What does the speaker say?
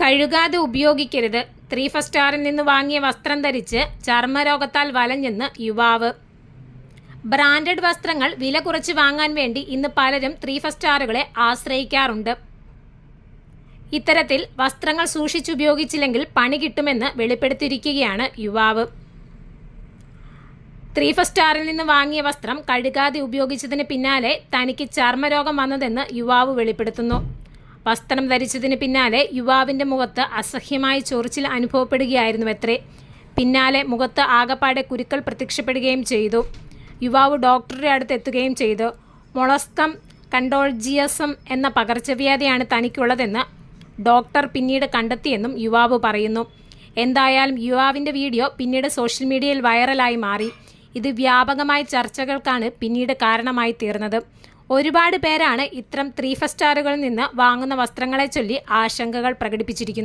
കഴുകാതെ ഉപയോഗിക്കരുത്. 3 സ്റ്റാറിൽ നിന്ന് വാങ്ങിയ വസ്ത്രം ധരിച്ച് ചർമ്മരോഗത്താൽ വലഞ്ഞെന്ന് യുവാവ്. ബ്രാൻഡഡ് വസ്ത്രങ്ങൾ വില കുറച്ച് വാങ്ങാൻ വേണ്ടി ഇന്ന് പലരും 3 സ്റ്റാറുകളെ ആശ്രയിക്കാറുണ്ട്. ഇത്തരത്തിൽ വസ്ത്രങ്ങൾ സൂക്ഷിച്ചുപയോഗിച്ചില്ലെങ്കിൽ പണി കിട്ടുമെന്ന് വെളിപ്പെടുത്തിയിരിക്കുകയാണ് യുവാവ്. 3 സ്റ്റാറിൽ നിന്ന് വാങ്ങിയ വസ്ത്രം കഴുകാതെ ഉപയോഗിച്ചതിന് പിന്നാലെ തനിക്ക് ചർമ്മരോഗം വന്നതെന്ന് യുവാവ് വെളിപ്പെടുത്തുന്നു. വസ്ത്രം ധരിച്ചതിന് പിന്നാലെ യുവാവിൻ്റെ മുഖത്ത് അസഹ്യമായ ചൊറിച്ചിൽ അനുഭവപ്പെടുകയായിരുന്നുവത്രേ. പിന്നാലെ മുഖത്ത് ആകപ്പാടെ കുരുക്കൾ പ്രത്യക്ഷപ്പെടുകയും ചെയ്തു. യുവാവ് ഡോക്ടറുടെ അടുത്ത് എത്തുകയും ചെയ്തു. മൊളസ്കം കണ്ടോൾജിയസം എന്ന പകർച്ചവ്യാധിയാണ് തനിക്കുള്ളതെന്ന് ഡോക്ടർ പിന്നീട് കണ്ടെത്തിയെന്നും യുവാവ് പറയുന്നു. എന്തായാലും യുവാവിൻ്റെ വീഡിയോ പിന്നീട് സോഷ്യൽ മീഡിയയിൽ വൈറലായി മാറി. ഇത് വ്യാപകമായ ചർച്ചകൾക്കാണ് പിന്നീട് കാരണമായി തീർന്നത്. ഒരുപാട് പേരാണ് ഇത്തരം 3 സ്റ്റാറുകളിൽ നിന്ന് വാങ്ങുന്ന വസ്ത്രങ്ങളെ ചൊല്ലി ആശങ്കകൾ പ്രകടിപ്പിച്ചിരിക്കുന്നത്.